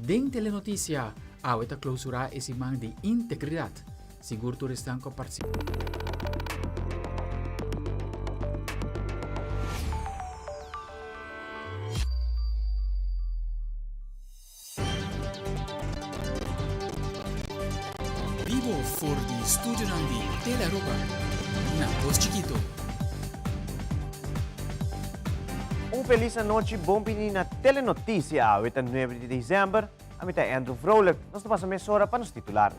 Din telenoticia, awet a clausura esimang de integridad. Sigur turistan ko participar. Vivo for di studio di Telearuba. Na Voz Chiquito. Un feliz noche, bom na Telenotícia, with 9 de dezembro. A mim é Andrew Vrolijk, nós estamos a meia hora para nos titular.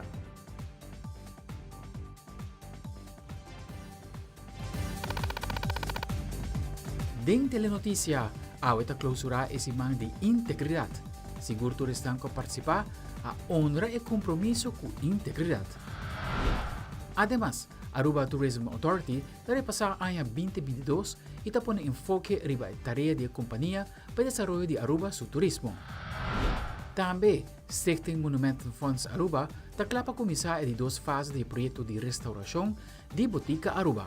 Din telenoticia, awet a clausura esimang de integridad. Sigur turistan ko participar, a honra e compromiso com integridad. Además, Aruba Tourism Authority deve passar a 2022 e está pondo enfoque riba a tarefa de companhia para o desenvolvimento de Aruba su turismo. Também, Stichting Monument Funds Aruba está para começar a 2 fases do projeto de restauração de Botica Aruba.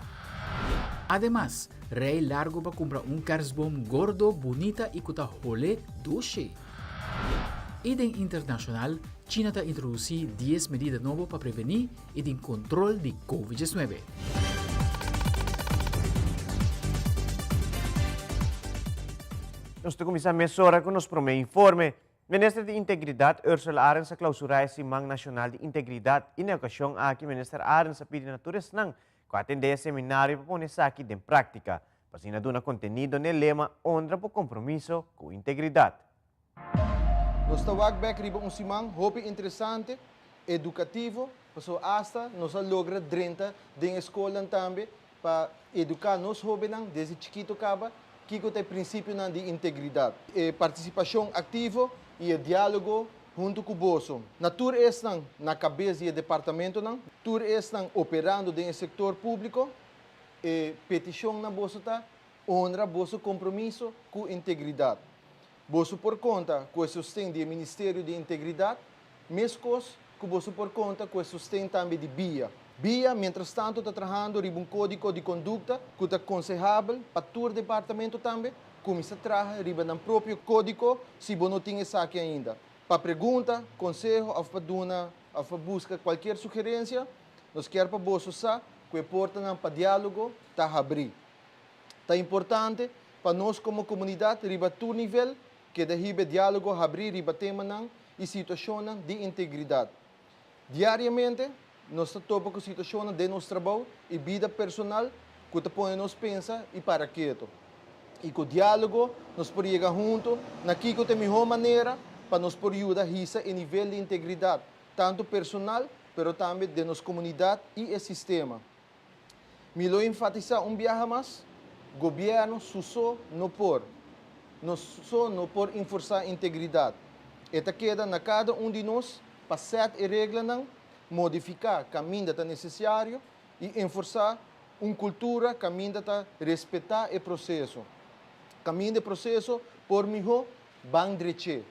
Además, Rei Largo para comprar Kersboom gordo, bonita e com rolê doce. E em internacional, China está introduzir 10 medidas novas para prevenir e de controle de Covid-19. Nós estamos começando a meia hora com o nosso primeiro informe. Ministro de Integridade, Ursula Arens, clausurar esse Simang Nacional de Integridade e na ocasião aqui, Ministro Arens pediu na turismo que atender seminário para pôr isso aqui em prática, para se dar conteúdo no lema honra por compromisso com integridade. Nós estamos aqui para simang hobby interessante, educativo, para hasta nós logra 30 de escola também para educar nos jovens desde chiquito acaba que tem princípio de integridade, participação ativa e diálogo junto com o bolso. Na tour estão na cabeça do departamento, tour estão operando no setor público, e petição na bolsa tá honra bolso compromisso com integridade. Bolso por conta com o sustento do Ministério de Integridade, mescos que bolso por conta com o sustento também de BIA. BIA, mientras tanto, está trabalhando em um código de conduta que é aconselhável para todo o departamento também, começa a trabalhar em um próprio código, se você não tem isso aqui ainda. Para pergunta, conselho, para buscar qualquer sugerência, nós queremos para bolso saber que a porta para diálogo está aberta. É importante para nós como comunidade, a todo nível, que deve diálogo abrir riba tema e situação de integridade. Diariamente, nós estamos com situação de nosso trabalho e vida personal que põe nos pensa e para quieto. E com o diálogo, nós podemos chegar juntos, naquilo que é a melhor maneira para nos poder ajudar a em nível de integridade, tanto personal, mas também de nossa comunidade e o sistema. Me lo enfatizar viaje mais, governo só não por. Nós só não por enforçar a integridade. Esta queda na cada de nós, para sete regras, modificar o caminho que é necessário e enforçar uma cultura, caminho que respeitar o processo. Caminho do processo, por melhor, bem direito.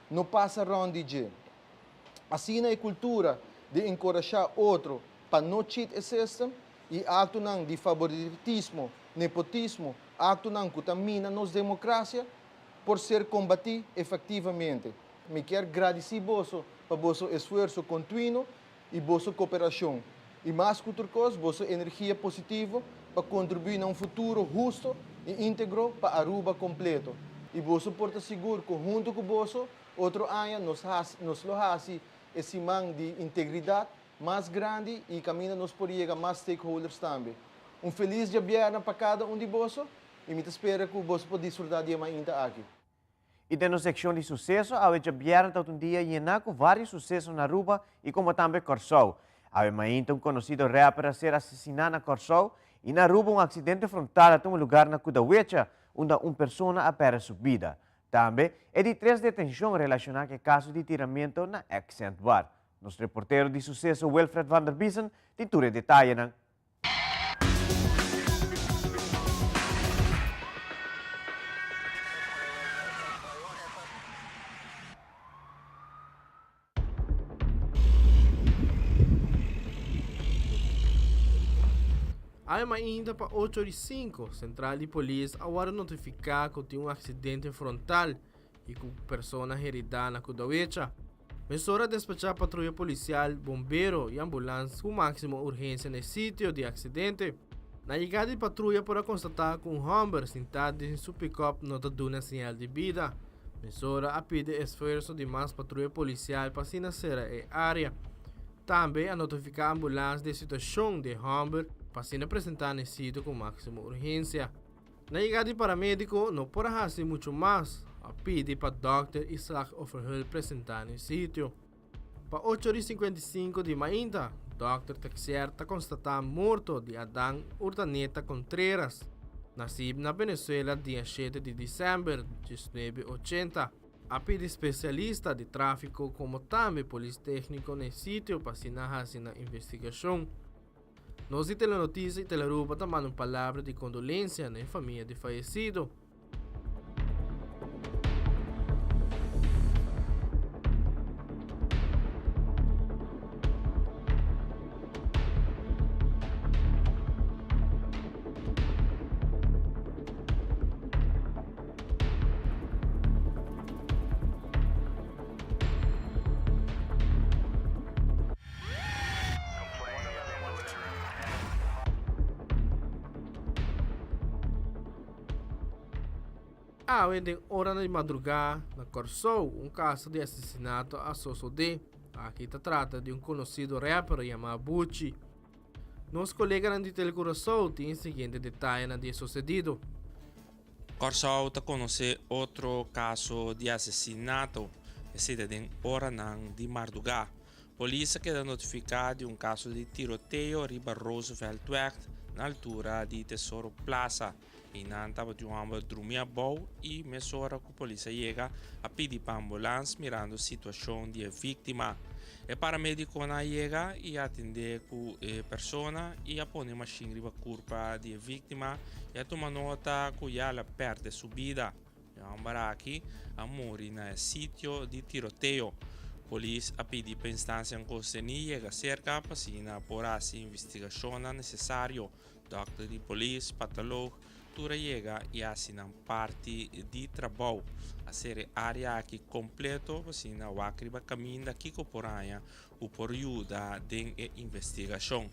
Não passa ronde. Assim, a cultura de encorajar outro para não cheat o sistema e acto de favoritismo, nepotismo, acto que contamina nossa democracia, por ser combatido efetivamente. Me quero agradecer vosso para vosso esforço contínuo e vossa cooperação. E mais que outra coisa, vossa energia positiva para contribuir a um futuro justo e íntegro para Aruba completo. E vosso porta seguro que junto com vosso, outro ano nos lohasi esse man de integridade mais grande e caminha nos por chegar mais stakeholders também. Feliz dia para cada de vosso. E me espero que você possa desfrutar de mais ainda aqui. E na secção de sucesso, a gente vieram todo dia llenar com vários sucessos na Aruba e como também Corsou. A gente conhecido rapper a ser assassinado na Corsou e na Aruba acidente frontal em um lugar na Kudawecha, onde uma pessoa a perde sua vida. Também é de 3 detenções relacionadas com caso de tiramento na Accent Bar. Nosso reporteiro de sucesso, Wilfred van der Biesen, tem tudo detalhe. Ainda para 8h05, Central de Polícia agora notificar que tem um acidente frontal e com persona herida na kudawecha. Mesura despachar patrulha policial, bombeiro e ambulância com máxima urgência no sítio de acidente. Na chegada de patrulha para constatar que um Humber sentado em seu pick-up não está dando sinal de vida. Mesura a pede esforço de mais patrulha policial para sinalizar a área. Também a notificar a ambulância de situação de Humber para se apresentar no sítio com máxima urgência. Na chegada de paramédico, não pode fazer muito mais. A pede para Dr. Isaac Overhull apresentar no sítio. Para 8h55 de manhã, Dr. Texier está constatado morto de Adán Urdaneta Contreras, nascido na Venezuela dia 7 de dezembro de 1980. A pede especialista de tráfico como também polícia técnico no sítio para se fazer na investigação. Nós de Telenotícia e Teleruba também uma palavra de condolência na família de falecido. Em hora de madrugada, na Corsou, caso de assassinato a Sosodé. Aqui se trata de conhecido rapper chamado Bucci. Nosso colega de Telecoração tem o seguinte detalhe no dia sucedido. Corsou está conhece outro caso de assassinato, em hora de madrugada. Polícia queda notificada de caso de tiroteio riba Roosevelt Weg, na altura de Tesouro Plaza. E estava de homem dormia bom e mesura que a polícia chega a pedir para a ambulância mirando a situação da vítima. O paramédico chega e atende a pessoa e a põe machine riba curva da vítima e a toma nota que ela perde sua vida. E a aqui a morrer no sítio de tiroteio. Polícia a pedir para a instância que chega cerca para se por a investigação necessária. Doctor de polícia, patolog, chega e assina parte de trabalho. A ser área aqui completo, assina o acriba caminho daqui com poranha o por ajuda de investigação.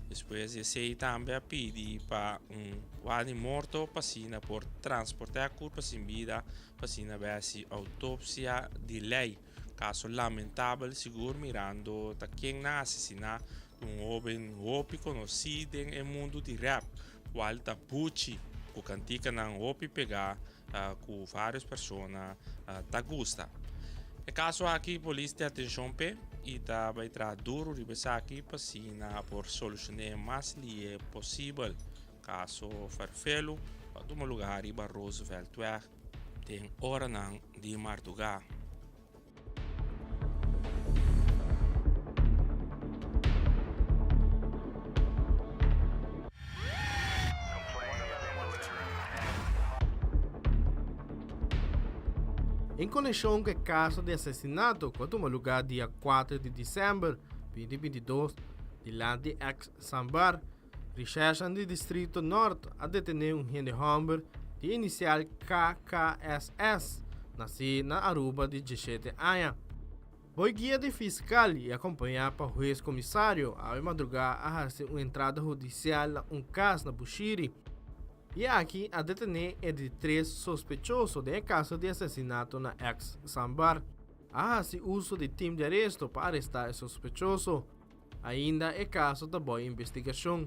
Depois se também a pedir para um morto para por transportar a corpo sem vida para ver se autópsia de lei. Caso lamentável, seguro mirando a quem na assassinar jovem conhecido no mundo de rap, Walter Bucci. O cantica não ouve pegar com várias pessoas tá gusta. E caso aqui a polícia tem atenção e tá vai tra duro ribesa aqui para sina por solucionar mais li possível. Caso farfelo para um lugar riba Roosevelt Weg tem hora não de madrugada. Em conexão com o caso de assassinato que tomou lugar dia 4 de dezembro de 2022, de lá de ex-Sambar, rechercham do Distrito Norte a detener gente Humber de inicial KKSS, nascido na Aruba de 17 anos. Foi guia de fiscal e acompanhado para o juiz-comissário a madrugada a fazer uma entrada judicial em caso na Bushiri. E aqui a detener é de 3 sospechosos de caso de assassinato na ex-Sambar. Há uso de time de arresto para arrestar o sospechoso. Ainda é caso da boa investigação.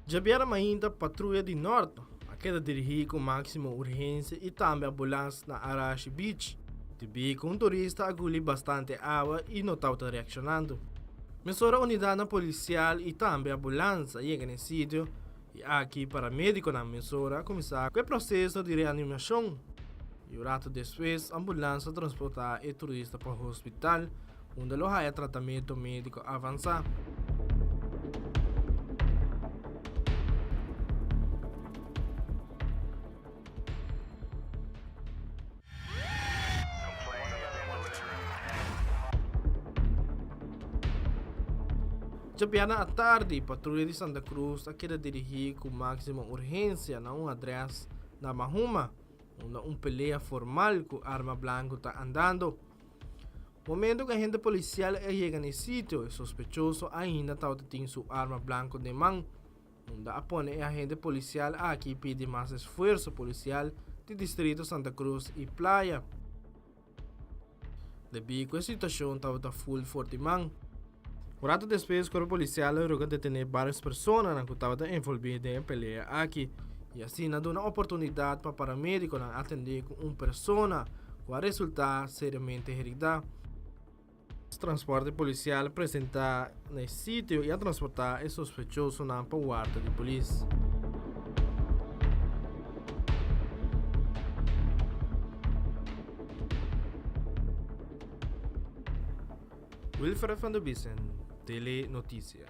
Já ainda patrulha de norte, a queda dirigir com máxima urgência e também ambulância na Arashi Beach. Tibi com um turista agulha bastante água e não estava reaccionando. Mesura unidade policial e também ambulância chega no sítio e aqui paramédico na mesura começar com o processo de reanimação. E o rato depois, a ambulância transportar o turista para o hospital, onde ele vai tratamento médico avançado. Jabiana à tarde, patrulha de Santa Cruz queda dirigir com máxima urgência na um adresse na Mahuma, onde pelea formal com arma blanca está andando. Momento que a agente policial chega no sítio, o sospechoso ainda está tendo sua arma blanca de mão, onde apone a agente policial aqui pede mais esforço policial do distrito Santa Cruz e Playa. Debido a situação estava full forte mão. Um rato depois, o corpo policial logrou detener várias pessoas que estavam envolvidas em pelea aqui, e assim deu uma oportunidade para paramédicos atender com uma pessoa com a resultar seriamente herida. O transporte policial apresentar no sítio e a transportar o sospechoso para o guarda de polícia. Wilfred van der Biesen, Tele Notícia.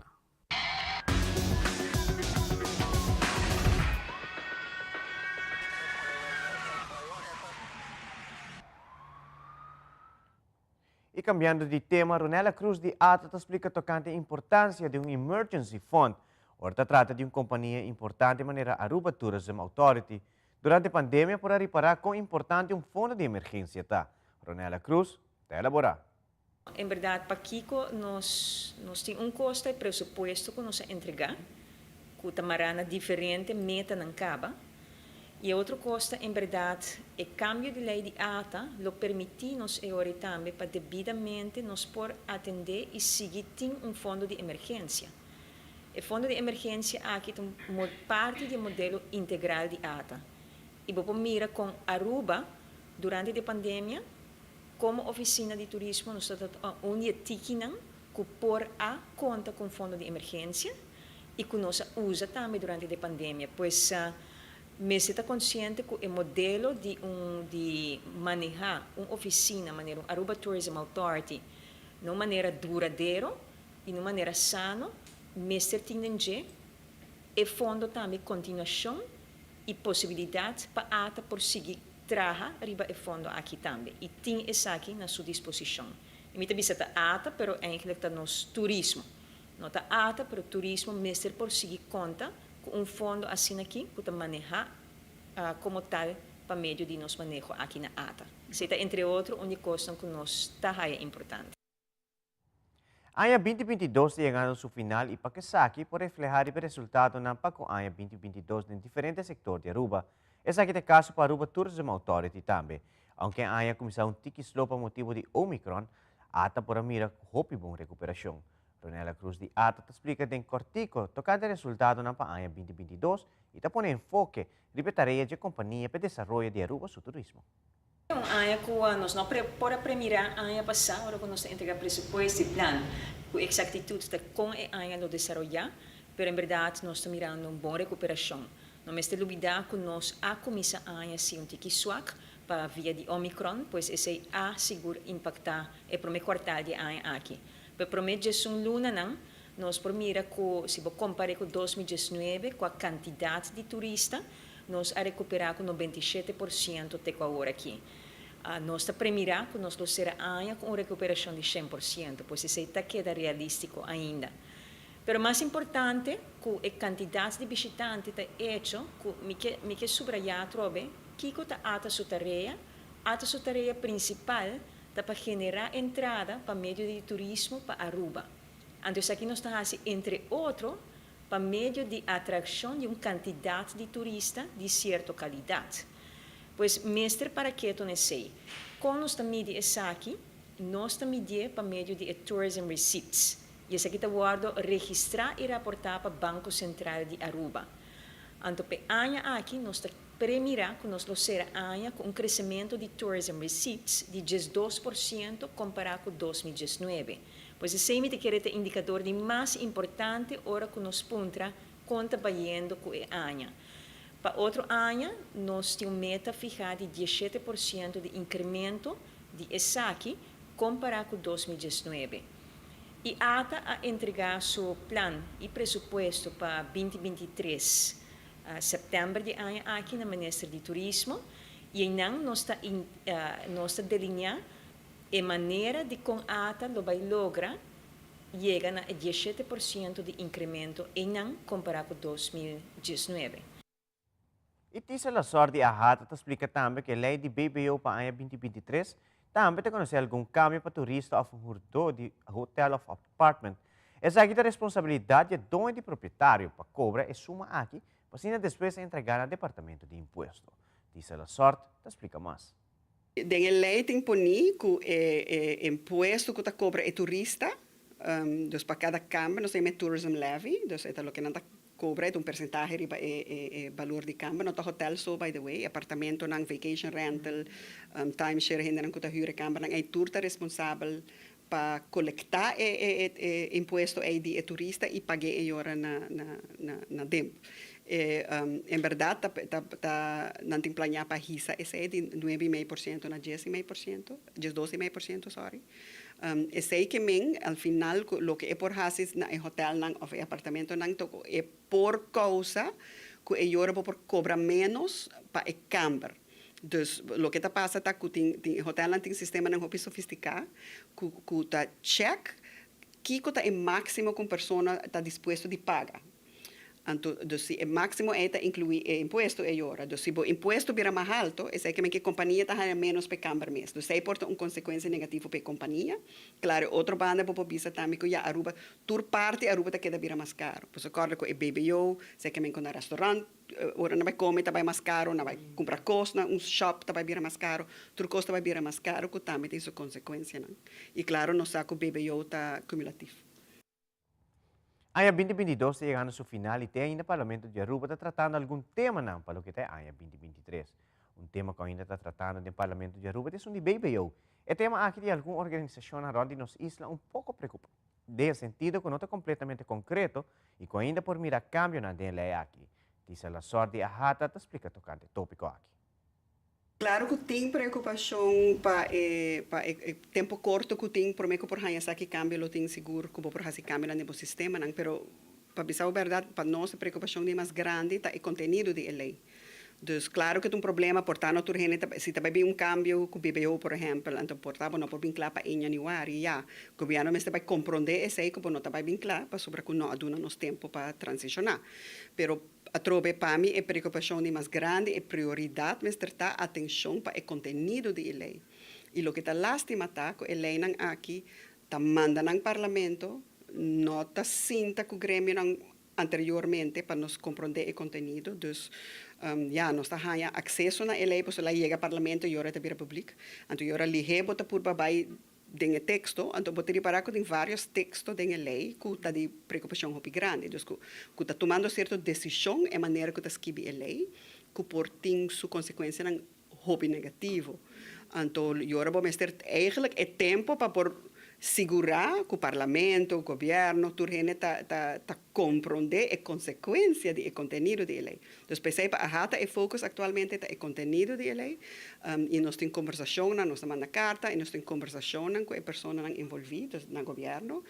E cambiando de tema, Ronela Cruz de Ata explica tocante a importância de um emergency fund. Ora trata de uma companhia importante maneira Aruba Tourism Authority. Durante a pandemia, para reparar quão importante um fundo de emergência está. Ronela Cruz, está elaborar. Em verdade, para Kiko, nós temos um custo e pressuposto que nós entregar, que tamarana diferente meta não acaba. E outro custo, em verdade, é cambio de lei de ata, lo permitir nos agora também para devidamente nos por atender e seguir um fundo de emergência. O fundo de emergência aqui é uma parte do modelo integral de ata. E vou mira com Aruba durante a pandemia. Como oficina de turismo, nós estamos que por a conta com fundo de emergência e que nós usa também durante a pandemia. Pois, me está consciente que o modelo de manejar uma oficina, maneira Aruba Tourism Authority, de uma maneira duradoura e de uma maneira sana, me está tendo e fundo também continuação e possibilidade para ata por seguir traga riba e fundo aqui também. E tem isso aqui na sua disposição. E me também está ata, pero eigenlijk está nos turismo. Não está ata, pero turismo mestre por seguir conta com fundo assim aqui, que está manejar como tal para meio de nos manejo aqui na ata. Isso está entre outros, onde costam que nos está importante. Anya 2022 chegando ao seu final e para que saque por reflejar o resultado na Paco Anya 2022 em diferentes setores de Aruba. Esse aqui é o caso para a Aruba Tourism Authority também. Aunque a começou um tique slow por motivo de Omicron, ata por a mira hope bom recuperação. Ronela Cruz de Ata explica em cortico tocante resultado na ANHA 2022 e está pondo enfoque na tarefa de companhia para o desenvolvimento de Aruba seu turismo. ANHA que nós não para premiar ANHA passado, quando nós entregar presupuesto e plan, com exactitud está com a ANHA lo desenvolver, mas em verdade nós estamos mirando uma boa recuperação. Não me está duvidando que nós a comissão ANHA se um tique swak para via de Omicron, pois esse a seguro impactar o primeiro quartal de ANHA aqui. Para prometer um luna não, nós mira que se comparar com 2019 com a quantidade de turistas, nós a recuperar com 97% de agora aqui. Nós está premirar que nós será ANHA com uma recuperação de 100%, pois esse está queda realístico ainda. Pero mais importante, que a quantidade de visitantes está hecho, que me que subrayar trobe, que está a sua tarefa principal está para generar entrada para meio de turismo para Aruba. Então aqui nós estamos entre outros para meio de atração de uma quantidade de turistas de certa qualidade. Pois mestre para que eu não sei, quando nós estamos medindo isso aqui, nós estamos medindo para meio de tourism receipts. E esse aqui está guardo registrar e reportar para o Banco Central de Aruba. Então, para ANHA aqui, nós estamos premirar que nós será ANHA com um crescimento de tourism receipts de 12% comparado com 2019. Pois esse é o indicador de mais importante hora que nós pontra conta batendo com a ANHA. Para outro ANHA, nós temos meta fijada de 17% de incremento de ESAC comparado com 2019. E ATA a entregar seu plano e pressuposto para 2023, setembro de ano aqui na Ministério de Turismo, e não nós está delinear a maneira de com ATA lo vai lograr llegan a 17% de incremento en año comparado con 2019. E tisa la sorte a hata explica também que a lei de BBO para ano 2023 também te conhecer algum câmbio para turista ou furto de hotel ou apartment. Essa aqui é a responsabilidade do de proprietário para cobrar e suma aqui, para assim depois entregar ao departamento de imposto. Tisa la sorte te explica mais. Den lei tem poni que imposto que cobra é turista, dus para cada câmara nós temos tourism levy, dus é o que não cobra é percentagem riba valor de câmara, não hotel so by the way, apartamento não vacation rental, timeshare ainda não que hyre câmara, não é turista responsável para coletar imposto de turista e pagar agora na tempo. Em verdade, não tem planeado para hisa, esse é de 9,5% na 10,5%, 12,5%, sorry. Esse é que, ao final, o que é por hasis na hotel ou apartamento, é por causa que agora por cobrar menos para o câmara. Dus o que está passando é que o hotel tem um sistema não muito sofisticado, que está check, que está o máximo que a pessoa está disposto a pagar. Então, se o máximo é incluir imposto agora. Então, se o imposto vira mais alto, é que a companhia está ganhando menos para câmara mesmo. Então, isso porta uma consequência negativa para a companhia. Claro, outra banda pode pensar também que a Aruba, toda parte, a Aruba está queda vira mais caro. Por isso, acorda com o BBO, se é que no restaurante, ora não vai comer, está mais caro, não vai comprar coisa, um shop está vira mais caro, tudo coisa vai vira mais caro, que também tem sua consequência. Não? E claro, não sabe que o BBO está cumulativo. Aya 2022 chegando ao seu final e tem ainda o Parlamento de Aruba está tratando algum tema não para o que é Aya 2023. Tema que ainda está tratando no Parlamento de Aruba é o de BBO. É tema aqui de alguma organização onde nos isla pouco preocupa. De sentido que não está completamente concreto e que ainda por mirar cambio na lei aqui. Diz a sorte a hata te explica tocante tópico aqui. Claro que tem preocupação para tempo curto que tem por mim que por hanya sa que cambio lo tem seguro que por hasi cambio no sistema não, pero para dizer a verdade para nossa preocupação é mais grande tá o conteúdo da lei. Dus claro que tem problema portanto tu gente se também um cambio com BBO por exemplo, então portava não por bem claro para em januário já, o governo mas vai compreender esse que não tá bem claro para sobre que não aduna nos tempo para transicionar. Pero a trobe para mim é preocupação mais grande e prioridade mas tratar atenção para o conteúdo da lei. E o que está lástima tá que a lei não aqui tá manda no parlamento não tá sinta que o grêmio não anteriormente para nos compreender o conteúdo, dus nós temos acesso na lei, pois ela chega ao parlamento e ora está público, então ora lihe bota por babai den texto, então bota reparar que tem vários textos den lei que está de preocupação muito grande, dus que está tomando certa decisão e maneira que está escreve a lei, que por tem sua consequência não hobby negativo, então ora vamos ter eigenlijk é tempo para por segurar que o parlamento, o governo, tudo está compreender a consequência do conteúdo da lei. Então, pensei para a rata e foco atualmente é o conteúdo da lei e nós temos conversação, nós mandamos carta e nós temos conversação com as pessoas envolvidas no governo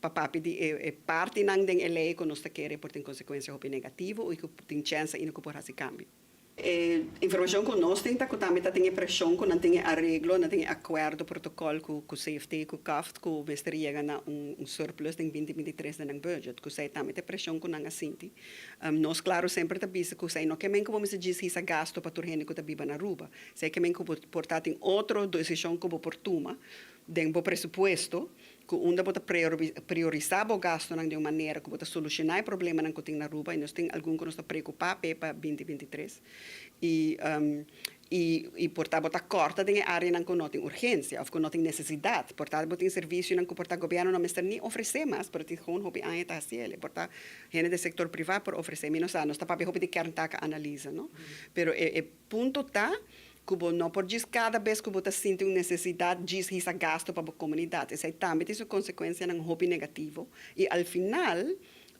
para pedir parte da lei que nós queremos por ter consequência negativa e que tem chance de por esse cambio. Informação que nós temos que também tem pressão, que não tem arreglo, não tem acordo, protocolo com o CFT, com o CAFT, que o mestre chega a surplus em 2023 no budget, que sei também tem pressão que não assim. Nós, claro, sempre temos que sei não que nem que vamos dizer isso gasto para turhene que está na Aruba, sei que nem que portar tem outra decisão que vou por toma, dentro do pressuposto, que onde pode priorizar o gasto de uma maneira que pode solucionar o problema que tem na Aruba e nós temos algum que nos está preocupado para 2023 e portanto botar corta de área que não tem urgência ou que não tem necessidade portanto botar serviço que o governo não está nem oferecer mais para ter gewoon hobby aan het hacer portanto gente do setor privado por oferecer menos a nós está para hobby de kerntaken analisa não pero o ponto está que não por dizer cada vez que você sente uma necessidade diz isso gasto para a comunidade isso também tem sua consequência em hobby negativo e ao final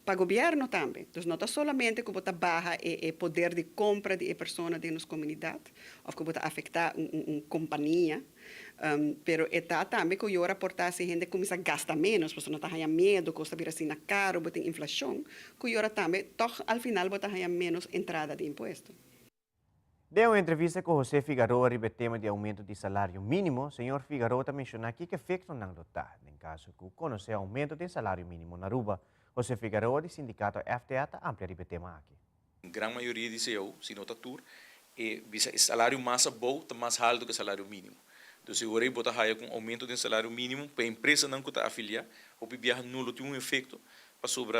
para o governo também. Então, não é somente que você barra o poder de compra de pessoas da nossa comunidade, ou que você afetar uma companhia, mas é também que eu aportar se a gente começa a gastar menos, porque não está ganhando medo, custa vir assim na caro, tem inflação, que eu também, ao final, você ganha menos entrada de imposto. De uma entrevista com José Figueroa sobre o tema de aumento de salário mínimo, o senhor Figueroa também mencionou que efeito não notar, em caso que conhecer aumento do salário mínimo na Aruba. José Figueroa, do sindicato FTA, está amplia o tema aqui. A grande maioria diz eu, se nota tur, o salário mais bom está mais alto que o salário mínimo. Então, se eu botar raia com aumento do salário mínimo, para a empresa não está afiliar, o viajar nulo tem efeito para sobre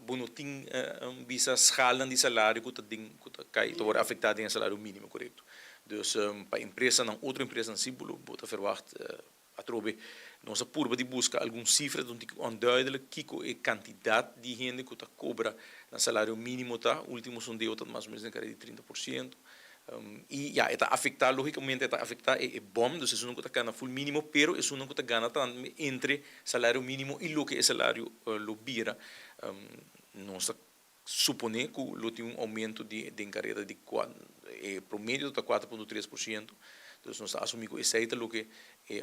bonotim bisa escala de salário que está cai, está afetado em salário mínimo, correto. Então, para a empresa não, outra empresa não se bota verwacht a trobe nossa curva de busca algum cifra onduidelijk kiko e quantidade de gente que está cobra no salário mínimo tá último sondeo está mais ou menos na cara de 30%. E já está afetado logicamente está afetado é bom, então isso não está ganhando full mínimo, pero isso não está ganhando entre salário mínimo e o que é salário lo bira. Nós supone que lo tem aumento de carreira de promédio está 4,3%. Então nós assumimos que esse é o que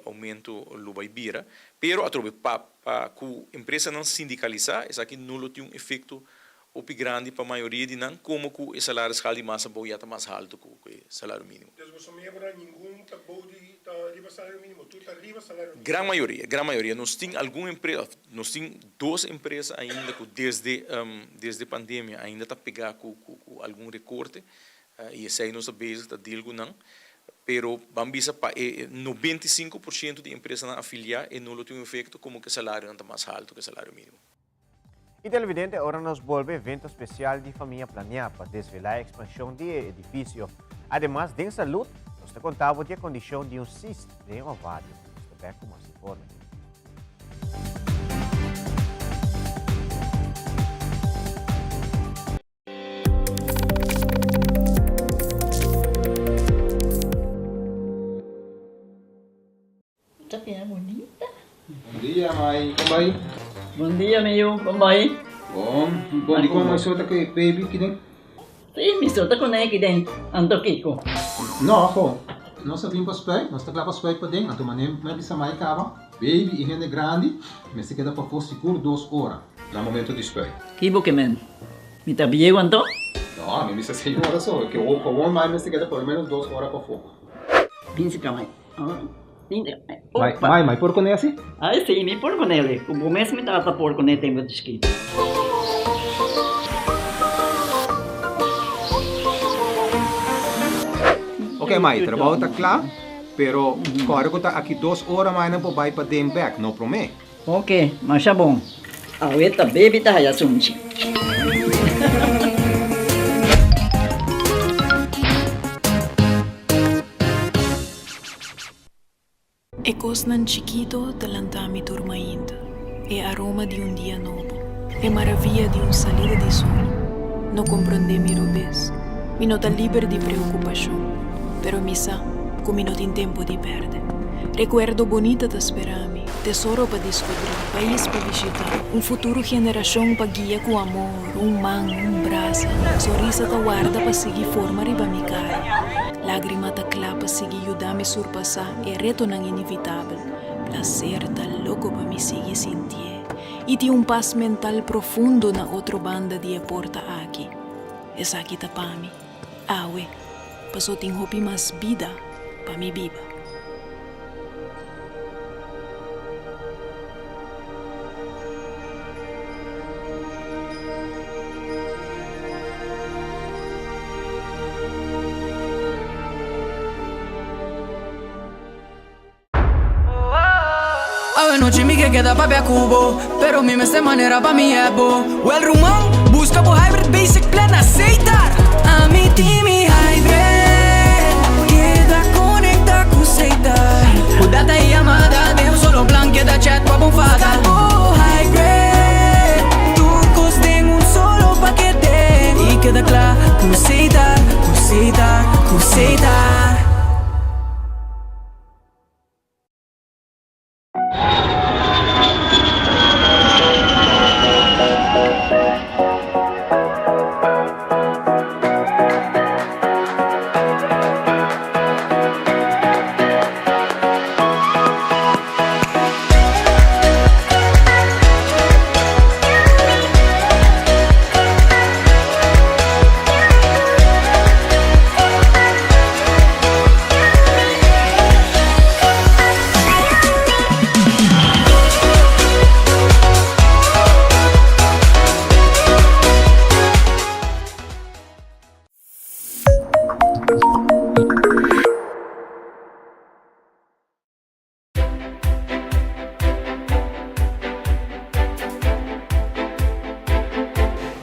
aumento lo vai bira, pero a trobe para que a empresa não sindicalizar, isso aqui não tem efeito opi grande para a maioria de não, como que o salário escala de massa boa está mais alto que o salário mínimo. Então, você não lembra nenhum está bom de salário mínimo, tudo está arriba salário mínimo? Gran maioria. Nós temos alguma empresa, nós temos 2 empresas ainda que desde a pandemia ainda está pegando com algum recorte, e esse aí nós base está dilgo não, pero bambisa para 95% de empresas na afiliar e não tem um efeito como que o salário não está mais alto que o salário mínimo. E televidente, agora nos volve evento especial de família planear para desvelar a expansão do edifício. Además, de saúde, nós contamos com a condição de cisto de ovário. Nós também com mais informações. Tapi é bonita. Bom dia, mãe. Como vai? Bom dia, meu. Como vai? Bom. Bom, di como sota que baby que tem? Sim, me solta com ele aqui dentro. Ando Kiko. Não, afo. Nós vim para spray, nós tá lá para spray para dentro. Então, manem, me bisa mai cava. Baby e gente grande, mas se queda para for seguro 2 horas. No momento de spray. Kibo que men. Me tá bem quanto? Não, me bisa 6 horas só. Que o bom mais me se queda pelo menos 2 horas para fogo. Pince ka mai. Mãe, por conhece? Ai, sim, me por com ele. O bom mês me trata por com ele tempo de esqui. Ok, mãe, trabalho está claro, pero agora que está aqui 2 horas mais não pode para dentro back, não promete? Ok, mas tá bom. A outra baby tá aí assunto. E cosnan chiquito talantami turmaindo, e aroma di un dia novo, e maravilla di un salida di sonho. No comprende mi robes, mi nota libero di preoccupazione, pero mi sa, come non in tempo di perdere. Recuerdo bonita da sperami, tesoro pa descobrir, país pa visitar, un futuro generación pa guia com amor, un man, un brasa, sorrisa ta guarda pa seguir forma riba mi cara. Lágrima ta clapa sigi ayudame surpassar e reto nang inevitável. Placer ta louco pa mi sigi sentir. E ti un paz mental profundo na outro banda di porta aqui. Esa aqui ta pami. Awe, paso ting hopi mas vida pa mi biba. Noche mi que queda pa' cubo, pero mi esta manera pa' mi ebo. O el rumão busca por hybrid basic plan aceitar. A mi team hybrid queda conecta com aceitar. O data e amada, devo solo plan queda chat pa' bufada. O hybrid, tu costen un solo paquete. E queda claro, com aceitar, com aceitar, com aceitar.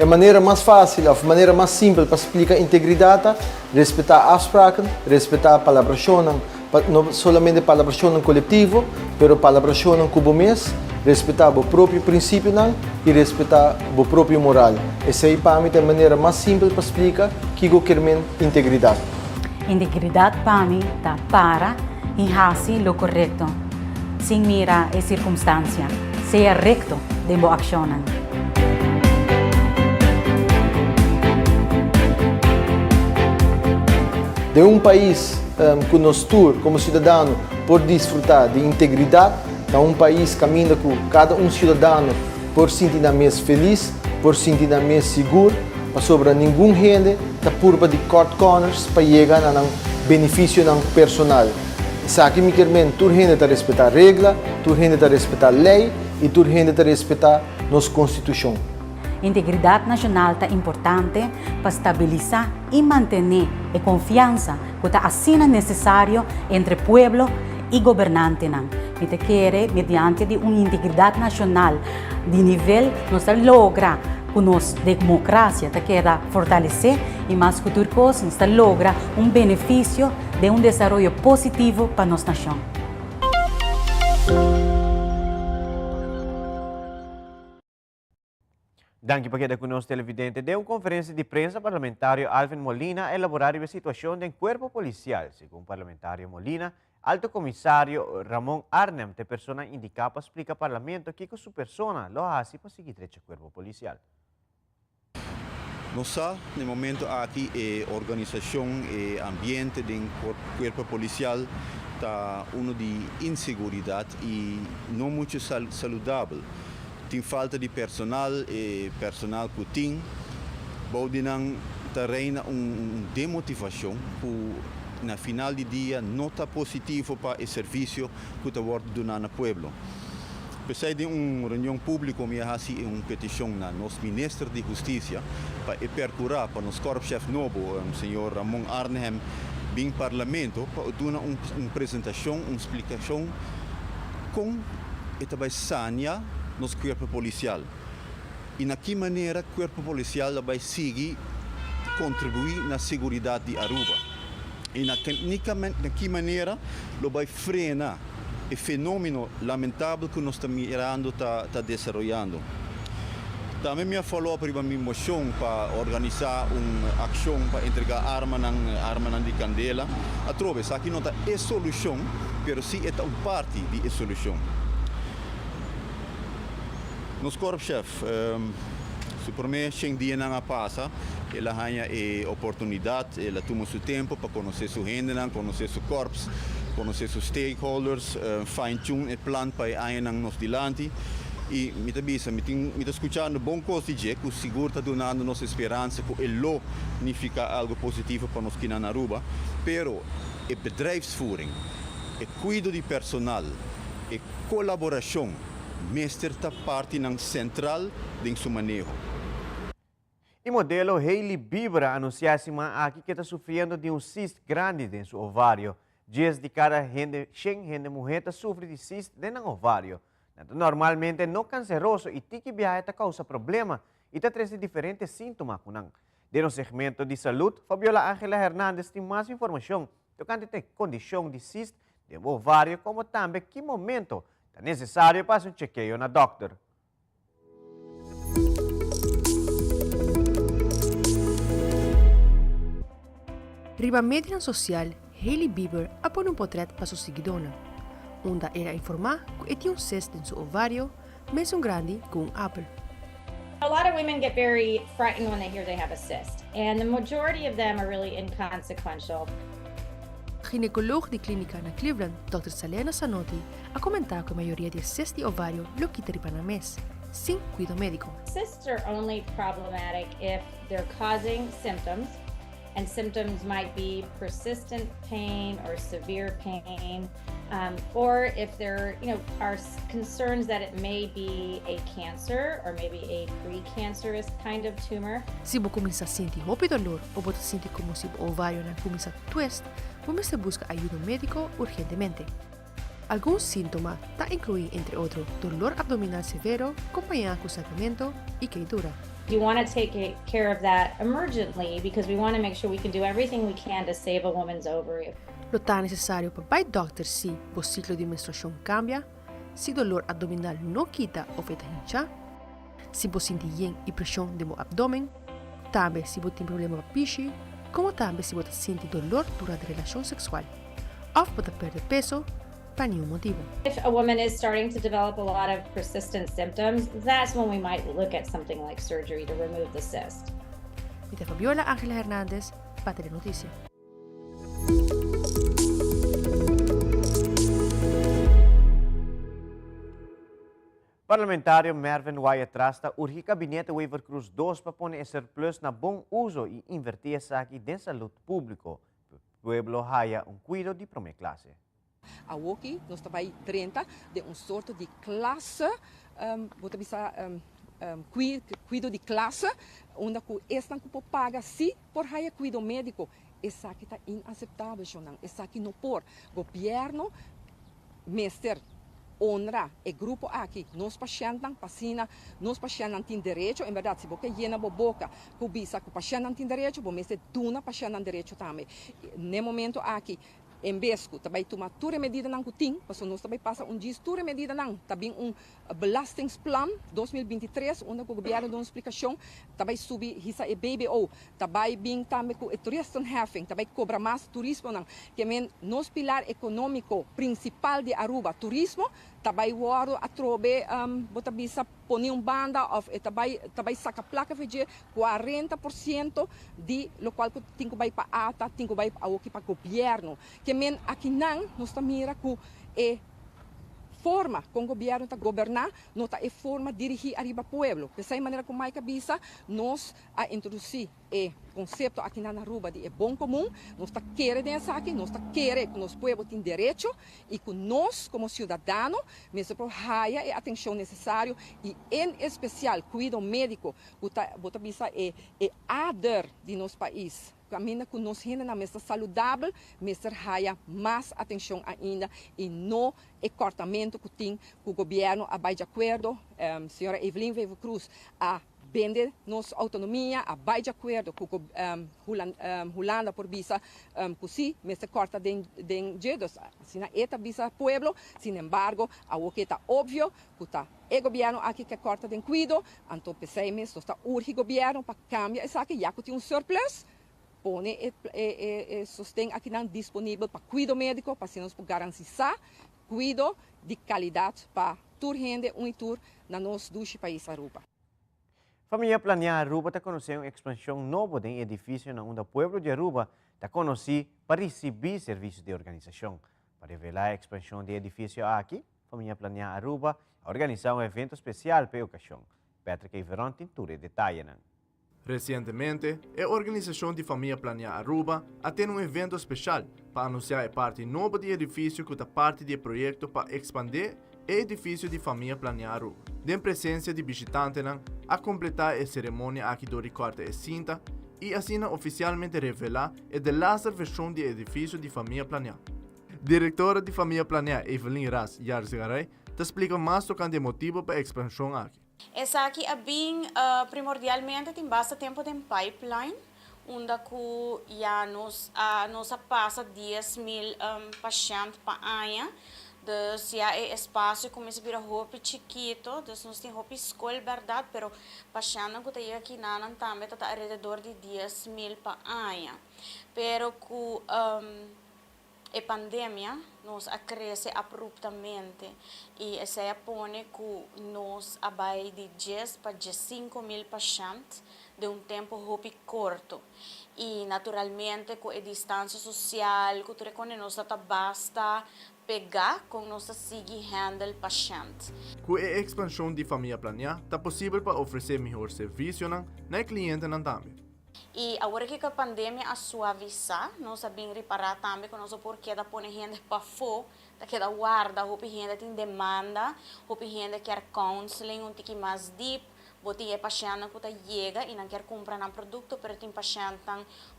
A maneira mais fácil, a maneira mais simples para explicar integridade, respeitar afspraken, respeitar palabração, não somente palabração coletivo, mas palabração como mês, respeitar o próprio princípio e respeitar o próprio moral. Essa é para mim a maneira mais simples para explicar que eu quero integridade. Integridade para mim está para e fazer o correto, sem mirar a circunstância, seja recto de boa ação. De país que nós como cidadão pode desfrutar de integridade, é país caminha com cada cidadão por sentir mais feliz, por sentir mais seguro, mas sobre nenhum gente está por de cut corners para chegar a benefício personal. Isso aqui me quer dizer, toda gente está respeitar a regra, toda gente está respeitar a lei e toda gente está respeitar a nossa Constituição. Integridade nacional é importante para estabilizar e manter a confiança que está assim necessário entre povo e governante. E te quer, mediante uma integridade nacional de nível, nós logra que nossa democracia te quer fortalecer e mais que outra coisa, nós logra benefício de desenvolvimento positivo para nossa nação. Danke para quedar conosco, televidente. De uma conferência de prensa, parlamentário Alvin Molina elaborar a situação do corpo policial. Segundo o parlamentário Molina, alto comissário Ramon Arnem, de persona indicada para explicar ao parlamento que sua persona lo hace para seguir o corpo policial. Nós, no momento aqui, a organização e ambiente do corpo policial está de inseguridade e não muito saudável. Tem falta de personal e personal que tem, pode reina demotivação que na final de dia não está positivo para o serviço que está sendo dado ao povo. Apesar de uma reunião pública, eu fiz uma petição na nosso ministro de Justiça para percurar para nosso corpo-chefe novo, o senhor Ramon Arnhem, bem parlamento, para dar uma apresentação, uma explicação com a sania nosso corpo policial. E na que maneira o corpo policial vai seguir contribuir na segurança de Aruba. E na que maneira ele vai frenar o fenômeno lamentável que nós estamos mirando, está desenvolvendo. Também me falou para minha moção para organizar uma ação para entregar arma de candela. A trove, aqui não é a solução, mas sim é uma parte da solução. Nosso corpo-chefe, se por mim, 100 dias não passa, ela ganha a oportunidade, ela toma seu tempo para conhecer sua gente, conhecer seu corpo, conhecer seus stakeholders, fine-tune o plano para ir nos dilante. E me está escutando bom coisa de que o seguro está dando nossa esperança que ele significa algo positivo para nós aqui na Aruba, pero a bedrijfsvoering, o cuidado de personal, a colaboração, mestre está parte central de seu manejo. E modelo Hailey Bieber anunciasse aqui que está sofrendo de cisto grande em seu ovário. 10 de cada 100 mulheres sofrem de cisto no ovário. Normalmente não canceroso e que viaja causa problema e traz diferentes sintomas. De no segmento de saúde, Fabiola Ángela Hernández tem mais informação tocante a condição de cisto de ovário, como também que momento é necessário para um chequeio na doctor. Riba média social, Hailey Bieber apõe portrait para sua seguidora, onde ela informa que tinha cisto em seu ovário, mesmo grande como apple. A lot of women get very frightened when they hear they have a cyst, and the majority of them are really inconsequential. Ginecologo de clínica na Cleveland, Dr. Selena Zanotti, a comentar que a maioria de cistos de ovário lo quita para mês, sem cuidado médico. Cysts are only problematic if they're causing symptoms, and symptoms might be persistent pain or severe pain, or if there are concerns that it may be a cancer or maybe a precancerous kind of tumor. Se você começa a sentir muito dolor ou você sente como se o ovário não começa a twist, você busca ajuda médica urgentemente. Alguns síntomas incluyen, entre otros, dolor abdominal severo, acompañado con sangramento y quemadura. You want to take care of that emergently because we want to make sure we can do everything we can to save a woman's ovary. Lo tan necesario para el doctor si el ciclo de menstruación cambia, si dolor abdominal no quita o feta hincha, si vos siente bien y presión de abdomen, también si vos tiene problema para pichi, como también si vos siente dolor durante la relación sexual, o vos perder peso para ningún motivo. If a woman is starting to develop a lot of persistent symptoms, that's when we might look at something like surgery to remove the cyst. Mi Fabiola Ángela Hernández, para Telenoticia. Parlamentário Mervin Wyatt Trasta urge gabinete Weaver Cruz 2 para poner esse surplus na bom uso e invertir essa aqui de saúde público. O pueblo haya cuidado de primeira classe. A Woki, nós também 30 de sorto de classe, cuido de classe, onde estão que paga se por haya cuido médico. Essa aqui está inaceitável, não. Essa aqui não por governo, mestre. Honra o grupo aqui, nós pacientes têm direito, em verdade, se você llena a boca, que o paciente tem direito, você duna paciente tem direito também. No momento aqui, em vez de também tomar toda a medida que tem, porque nós também passa dia toda a medida também belastingsplan 2023, onde o governo dá uma explicação, também subir hisa e BBO, também bem também com o toeristenheffing, também cobra mais turismo que men nos pilar econômico principal de Aruba, turismo, também o a trobe bota bisa poni banda of também saca placa de 40% de lo qual tem que vai para ata, tem que vai para o governo, que men aqui não nós mira com forma com o governo está governar, não está forma de dirigir arriba o pueblo. Dessa maneira como mais cabeça, nós a introduzir o conceito aqui na Aruba de bom comum, nós está querendo essa aqui, nós está querendo que nosso povo tem direito e que nós, como cidadão, mesmo por raia e atenção necessário e em especial cuidado médico, bota bisa ADER de nosso país. Caminha com nós ainda na mesa saudável, mesa raia mais atenção ainda e no cortamento que tem que o governo vai de acordo, senhora Evelyn Weaver Cruz, a vender nossa autonomia, a vai de acordo com Holanda por visa, que sim, mesa corta de dedos, assim eta visa pueblo, sin embargo, a o que está óbvio, que está o governo aqui que corta de cuido, então pensei mesmo, está urge governo para cambiar isso aqui, já que tem surplus, pone sostém aqui não disponível para cuidado médico, para nós garantizar cuidado de qualidade para toda gente e tour na nosso país Aruba. Família Planear Aruba está conhecendo uma expansão nova de edifício onde o povo de Aruba está conhecido para receber serviços de organização. Para revelar a expansão de edifício aqui, Família Planear Aruba organizou evento especial para a ocasião. Patrick Iveron tem tudo detalhe. Recentemente, a Organização de Família Planear Aruba tem evento especial para anunciar a parte nova do edifício que é parte do projeto para expandir o edifício de Família Planear Aruba. De presença de visitantes a completar a cerimônia aqui do recorte e cinta e assim oficialmente revelar a de last versão do edifício de Família Planear. Diretora de Família Planear, Evelyn Ras Yarzigaray, te explica mais tocante o motivo para a expansão aqui. Essa aqui é bem primordialmente tem bastante tempo de pipeline, onde já nos passa 10.000 pacientes por ano. Dus já é espaço começa a virar roupa chiquito, dus nós temos roupa escola, verdade, pero pacientes que tem aqui na também está ao redor de 10.000 por ano. Pero com a pandemia nos cresce abruptamente e essa põe que nos vai de 10 para 5.000 pacientes de tempo muito curto. E naturalmente com a distância social, que tu reconhece, nós basta pegar com nossa seguir handle paciente. Com a expansão de Família Planear, está possível para oferecer melhor serviço na cliente também. E agora que a pandemia a suavizar, nós sabemos reparar também que nós porque da põe gente para fora, da que da guarda, hope gente tem demanda, hope gente quer counseling, um pouco mais deep, boti é paciente que chega e não quer comprar um produto, pero tem paciente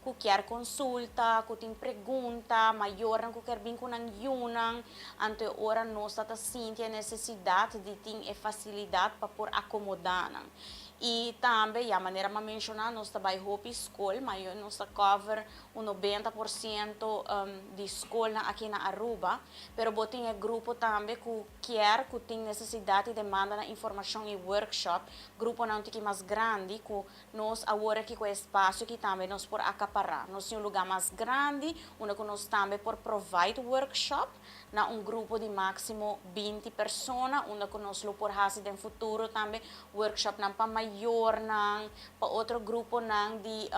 que quer consulta, que tem pergunta, maior que quer vir com um ante ora nós está sentindo a necessidade de ter facilidade para por acomodar. E também, a maneira de mencionar, nós também Hope School, mas nós cover 90% de escola aqui na Aruba, pero botem grupo também que tem necessidade e demanda de informação e workshop, grupo não tem mais grande, que nós agora aqui com espaço que também nós por acaparar, nós temos um lugar mais grande, onde nós também por provide workshop, na grupo de máximo 20 pessoas, onde nós por fazer no futuro também workshop para maior, para outro grupo de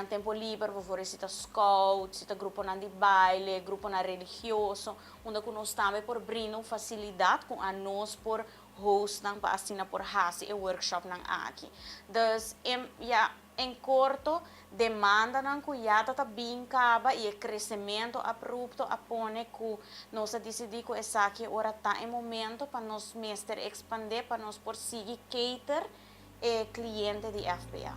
tempo livre, por exemplo, scout, grupo de baile, grupo religioso, onde nós também por brindar facilidade com a nós por host para assinar por fazer o workshop aqui. Então, em curto, demanda ng kuyata ta bincaba e crescimento abrupto apone que nós decidi que essa aqui ora tá em momento para nós mestre expandir para nós por seguir cater e cliente de FBA.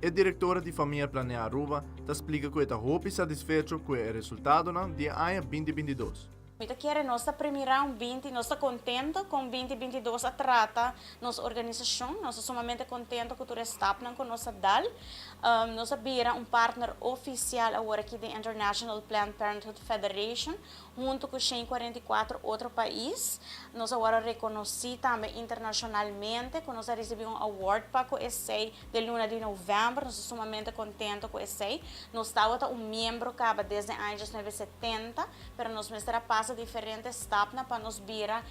A diretora de família Planea Aruba explica que está muito satisfeito com o resultado de ano 2022. Então, quero nossa primeira 20, nós estamos contentes com 2022 a trata nossa organização, nós estamos sumamente contentes com o staff com nossa DAL. Nós vira partner oficial agora aqui da International Planned Parenthood Federation, junto com 144 outros países. Nós agora reconheci também internacionalmente, que nós recebemos award para o ESEI de luna de novembro, nós estamos sumamente contentes com o ESEI. Nós estamos membro desde anos 1970, mas nós mestra passa diferentes staff para nós virar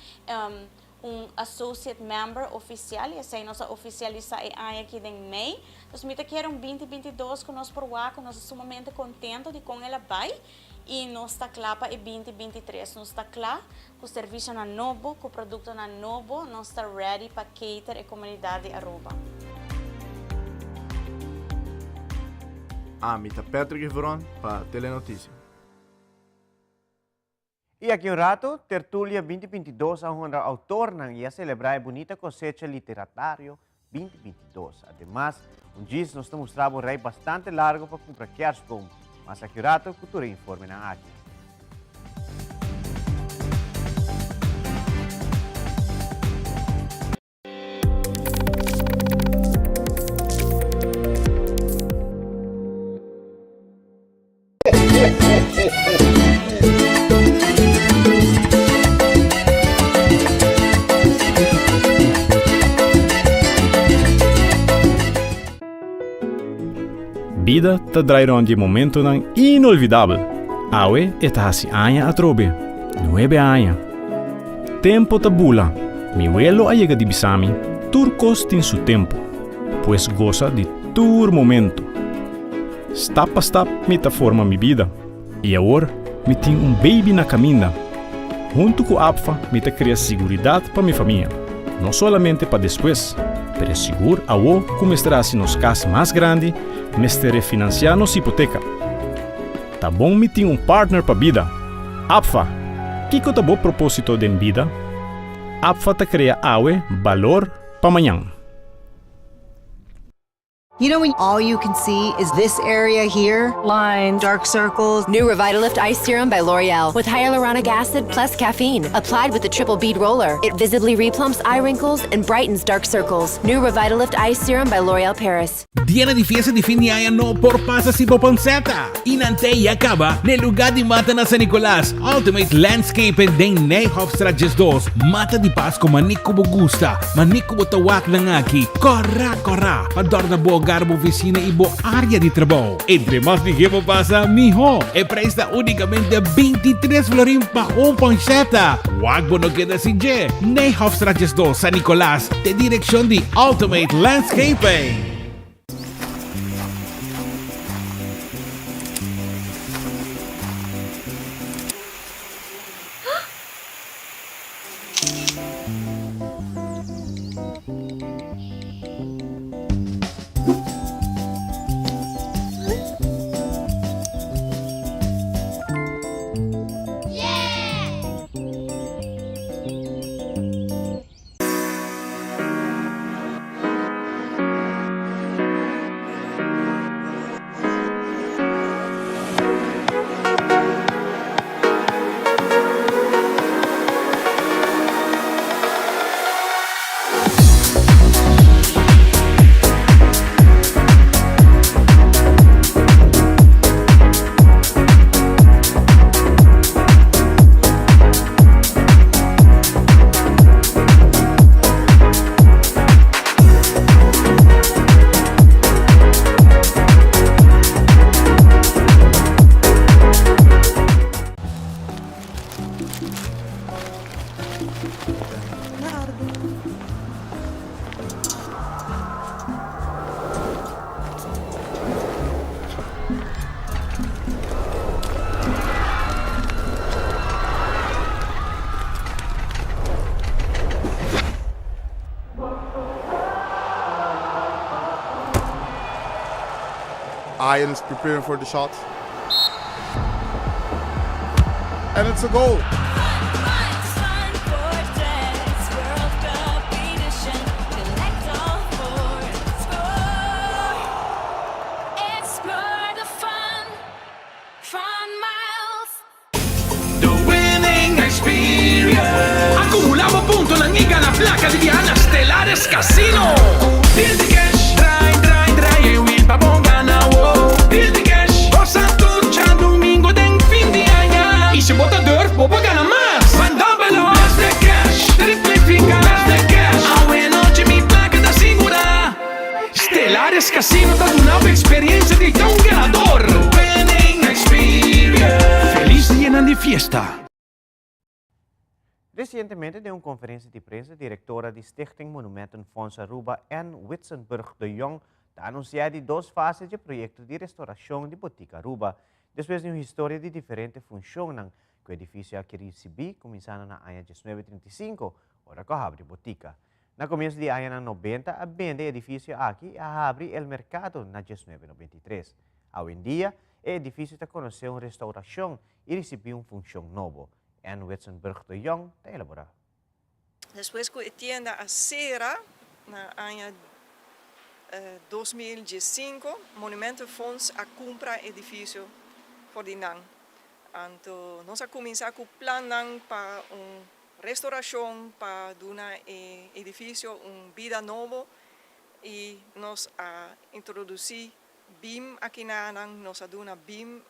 associate member oficial, e assim nós oficializar aqui em May. Então, eu quero 2022 que nós provar, que nós estamos sumamente contentes de como ela vai. E nós está claro para 2023, nós está claro que o serviço é novo, que o produto é novo, nós está ready para cater a comunidade de Aruba. Amita Patrick Veron para Telenotícia. E aqui um rato, Tertulia 2022 onde o autor ia celebrar a bonita cosecha literária 2022. Además, dia nós mostramos um rei bastante largo para comprar kerstboom. Mas aqui um rato, cultura informe na aqui. Vida te drairá de momento inolvidável. Awe eta hasi aña atrobe. 9 años. Tempo tabula. Mi abuelo llega de Bisami. Turcos tin su tempo. Pues goza de tur momento. Step a step me ta forma mi vida. E agora me tenho baby na caminha. Junto com a APFA me ta cria seguridade para minha família. Não somente para depois, pero seguro a o como estará se nos casa mais grande, me estará financiar nos hipoteca. Tá bom me tem partner para vida. APFA, que tá bom propósito de vida? APFA ta cria awe valor para amanhã. You know when all you can see is this area here? Lines, dark circles. New Revitalift Eye Serum by L'Oreal with hyaluronic acid plus caffeine. Applied with a triple bead roller. It visibly replumps eye wrinkles and brightens dark circles. New Revitalift Eye Serum by L'Oreal Paris. Dia de fiesta de fin de año por pasa si Poponceta. Inante y acaba ne lugar de mata na San Nicolás. Ultimate Landscaping den Nijhoffstraatjes 2. Mata di Pasko manico gusta. Manico tawak lang aki. Corra. Pador na boga garbo oficina e boa área de trabalho. Entre mais ninguém passa, mijo. E presta unicamente 23 florim para ponceta. Wag no queda sin je. Nijhoffstraatjes 2, San Nicolás. De direção de Ultimate Landscaping. Ian is preparing for the shot. And it's a goal. Acumulamos puntos nang iga na placa di Diana Stellares Casino. Deal the cash, dry, e win pa bonga na wo. Deal the cash, Rosa Turcha, domingo den fin di año. Y si bota deur, popa gana más. Mandambelo, las de cash, triplifica las de cash. Awe noche mi placa da segura. Stellares Casino da una experiencia di un ganador. Winning experience. Feliz día de fiesta. Recientemente, de uma conferência de prensa, a diretora de Stichting Monumentenfonds Aruba, Anne Witzenburg de Jong, anunciou de 2 fases de projeto de restauração de Botica Aruba, depois de uma história de diferentes funções que o edifício aqui recebi, começando na ano 1935, ora que abre Botica. Na começo de ano 90, a venda edifício aqui abre o mercado na 1993. Hoje em dia, o edifício está conhecendo uma restauração e recebeu uma função nova. Anne Witzenburg de Jong te elaborar. Depois que a tienda a cera, na ano 2005, Monumentenfonds a comprar edifício for the NAN. Então, nós começamos com o plano para uma restauração, para dar edifício uma vida nova e nós introduzir BIM aqui na NAN, nós damos BIM,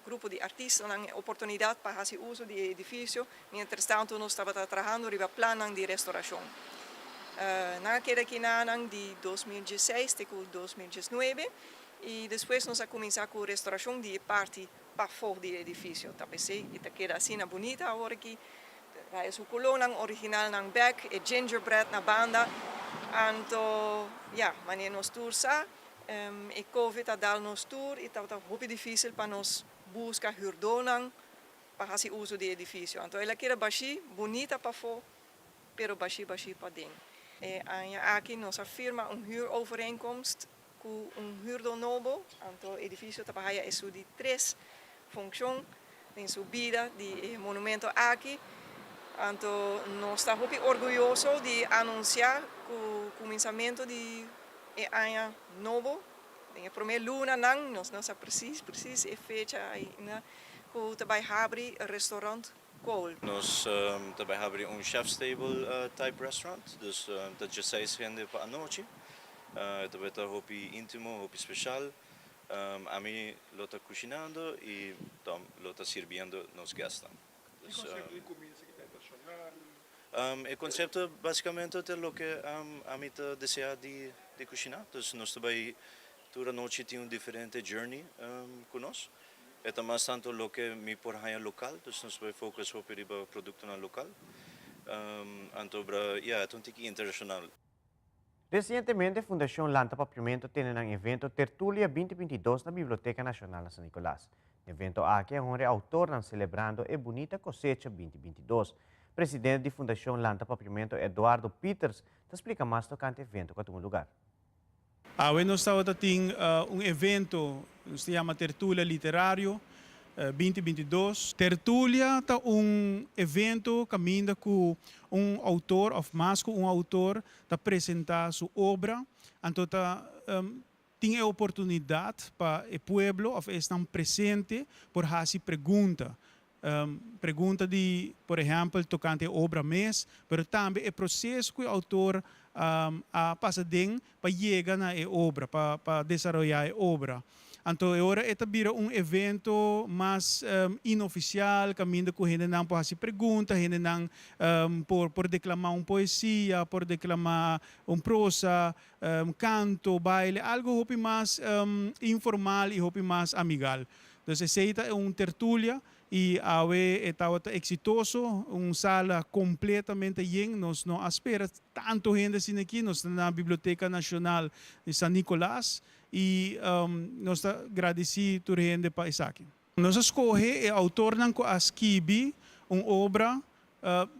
grupo de artistas na oportunidade para fazer uso do edifício. Mientras tanto, nós estávamos trabalhando no plano de restauração. Naquela que de 2016 até 2019 e depois nós começamos com a restauração de parte para fora do edifício. Tapecei e queda assim bonita agora que é o coluna original na back e gingerbread na banda. Então, mas nós tours e Covid a dado nos tour e estava muito difícil para nós buscar hurdonan para fazer uso do edifício. Então, ela quer baixi, bonita para fora, pero baixi para dentro. Aqui nós afirma huurovereenkomst com huurdo novo. Então, o edifício trabalha isso de 3 funções em subida de monumento aqui. Então, nós estamos muito orgulhosos de anunciar o começamento de ano novo. Na primeira luna, nós sabemos precis a fecha que também abre o restaurante Kohl. Nós também abrimos chef's table type restaurant, dus dat je 6 gente para a noite. Também está hopi íntimo, hopi especial. A mim lo está cozinhando e lo está servindo nos gastos. O conceito basicamente é o que a mim deseja de cozinhar. Dus nós também toda noite tem diferente journey conosco. É também tanto o que me por aí local, então nós vamos focar sobre o produto local. Então, é um tique internacional. Recentemente, a Fundação Lanta Papiamento tem um evento Tertulia 2022 na Biblioteca Nacional de San Nicolás. O evento aqui é onde o autor celebrando a bonita cosecha 2022. Presidente da Fundação Lanta Papiamento, Eduardo Peters, te explica mais sobre o evento que tem lugar. Nós estamos tendo evento que se chama Tertulia Literário 2022. Tertulia é evento que caminha com autor, ou mais com autor, para apresentar sua obra. Então, tem a oportunidade para o povo estar presente por fazer perguntas. Pergunta de, por exemplo, tocante a obra mesmo, mas também o processo que o autor passa dentro para chegar na obra, para desenvolver a obra. Então, agora vira evento mais inoficial, caminho com gente não para fazer perguntas, gente não por declamar poesia, por declamar prosa, canto, baile, algo mais informal e mais amigável. Então, essa é tertulia e estava exitoso, uma sala completamente cheia, nós não esperamos tanto gente assim aqui, nós estamos na Biblioteca Nacional de San Nicolás e nós agradecemos a gente para isso aqui. Nós escolhemos o autor a escrever uma obra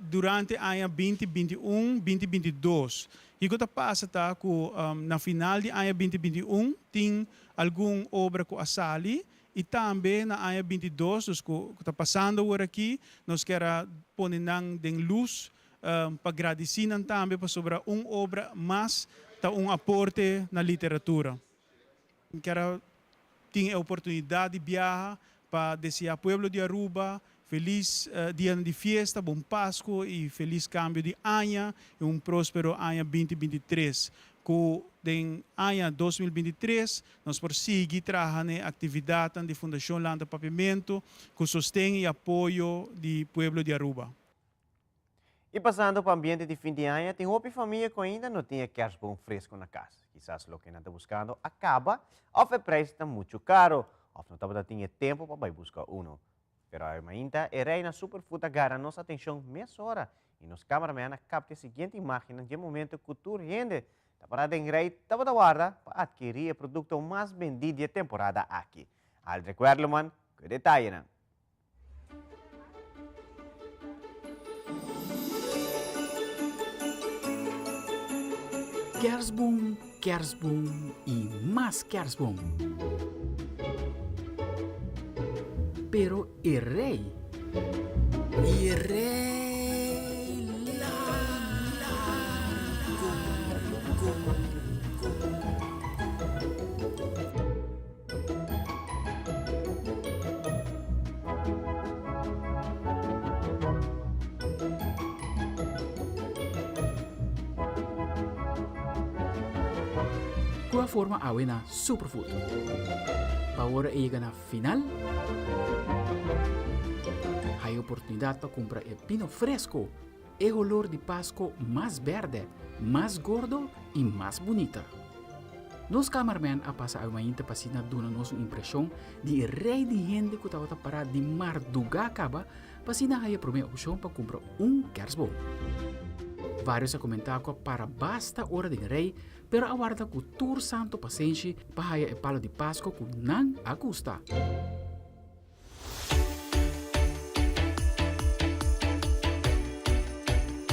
durante o ano 2021-2022 Higo ta passa tá ku na final de ano 2021 tem algum obra ku asali e também na ano 22 dus ku tá passando agora aqui nós quer poner nang den luz para agradecinan também para sobre obra mais tá aporte na literatura. Quero ter a oportunidade de viajar para desejar ao povo de Aruba feliz dia de festa, bom Páscoa e feliz câmbio de ano e próspero ano 2023. Com o ano 2023, nós prosseguimos trabalhando atividades da Fundação Landa Pavimento com sustento e apoio do povo de Aruba. E passando para o ambiente de fim de ano, tem uma família que ainda não tinha kersboom fresco na casa. Quizás o que não está buscando acaba, ou o preço está muito caro, ou não está tendo tempo para buscar um. Pero ainda é rei na Superfood agarra nossa atenção meia hora e nos cameramen capta a seguinte imagem de momento que o gente está parado em rei, está para guarda para adquirir o produto mais vendido da temporada aqui. Aldrich Werleman, que detalhe não. Kersboom, kersboom e mais kersboom. Pero errei. Kua forma awe na Superfood. Para ega na final, hay oportunidade para comprar el pino fresco, el olor de Pasco más verde, más gordo y más bonita. Nos cameramen a pasar a uma pasina dona nossa impressão de rei de gente que estava para de marduga acaba, pasina hay a primeira opção para comprar kersboom. Vários a comentar que para basta hora de rei, pero aguarda que o tour santo paciente para o palo de Páscoa que não agusta.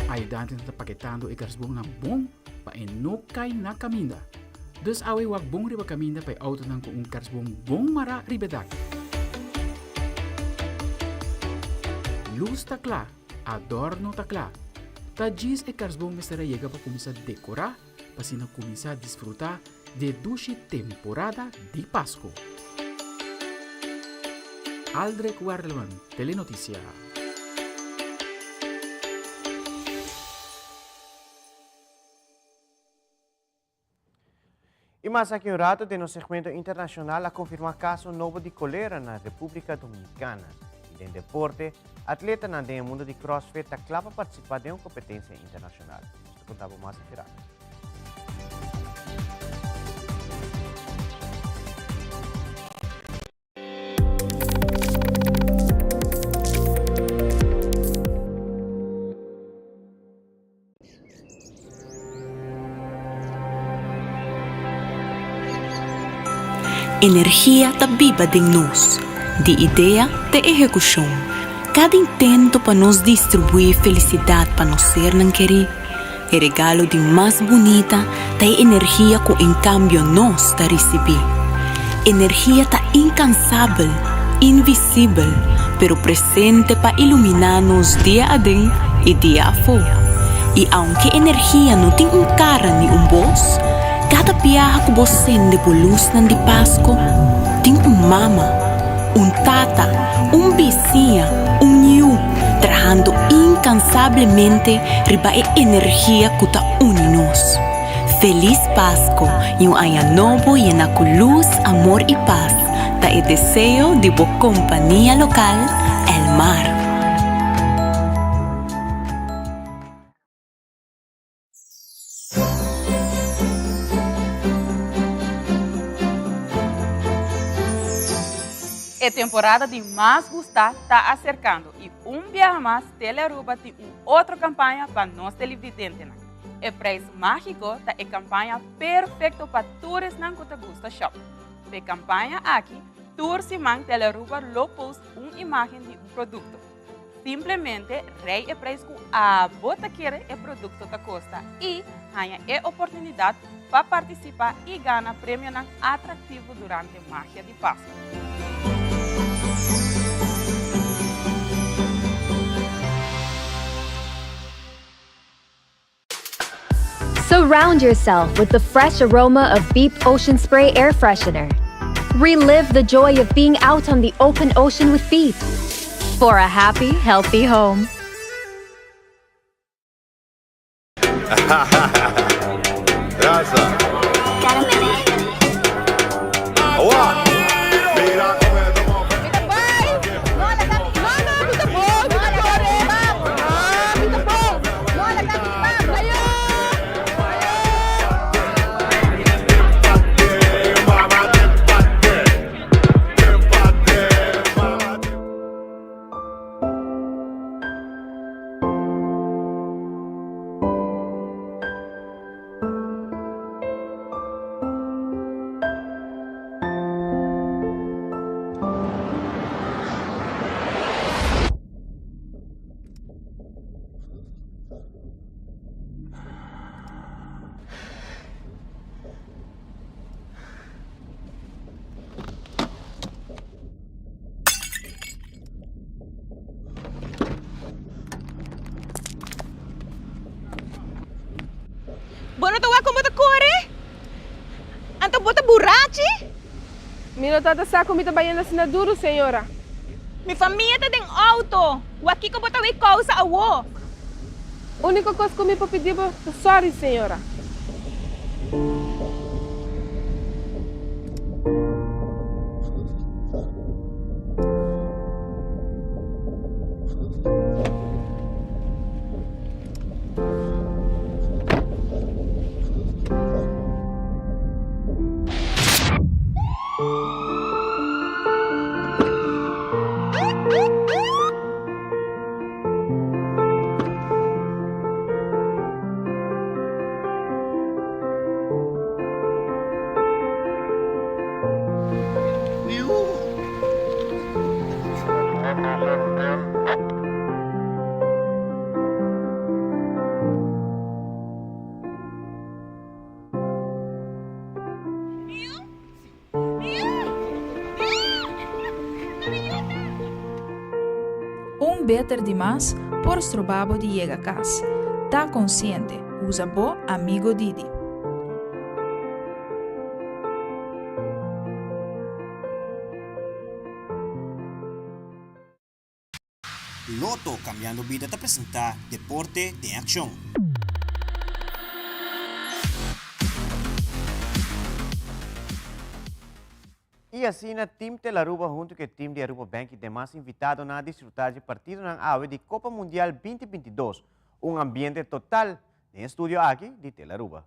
A idade está paquetando o kersboom na bom para não cair na caminda. Dus awe wag bom riba caminda para auto nang com kersboom bom mara ribedak. Luz tá clara, adorno tá clara. Tadis e kersboom mesera chega para começar a decorar, para se começar a desfrutar de duche temporada de Páscoa. Aldrich Werleman, Telenotícia. E mais aqui um rato, no segmento internacional, a confirmar caso novo de colera na República Dominicana. E em deporte, atleta no mundo de crossfit está claro para participar de uma competência internacional. Nós contamos mais aqui rato. Energia tá viva de nós, de ideia de execução. Cada intento para nos distribuir felicidade para nós ser não querer, é regalo de mais bonita, tem energia que em cambio nós tá receber. Energia tá incansável, invisível, pero presente para iluminar-nos dia a dia e dia a fora. E aunque energia não tem cara nem voz, cada viagem que você sente por luz de Páscoa tem mama, tata, vizinha, niu, trabalhando incansavelmente riba a energia que está unindo-nos. Feliz Páscoa e ano novo llena com luz, amor e paz. Tá o desejo de boa companhia local, El Mar. A temporada de mais gostar está acercando e dia mais Telearuba tem outra campanha para nós televidentes. O preço mágico é a campanha perfeita para todos que gostam shop. A campanha aqui, tour Simang Telearuba lo post imagem de produto. Simplesmente rei o preço que a bota quer o produto da costa e ganha a oportunidade para participar e ganhar prêmio atrativo durante a Magia de Páscoa. Surround yourself with the fresh aroma of Beep Ocean Spray Air Freshener. Relive the joy of being out on the open ocean with Beep. For a happy, healthy home. Bueno, tu como te corre? Anto bota borrachi? Mino tata sa comida bayan na sinaduro, senhora. Mi família tá dentro auto. O aqui como tá we causa awo. Única coisa que me pediu é sorry, senhora. Beter demais por estrobabo de llega a casa. Tá consciente, usa bo amigo Didi. Loto Cambiando Vida te apresenta Deporte de Acción. E assim, na Team Telaruba, junto com o time de Aruba Bank e demais invitados a desfrutar de partido na AVE de Copa Mundial 2022. Ambiente total em estúdio aqui de Telaruba.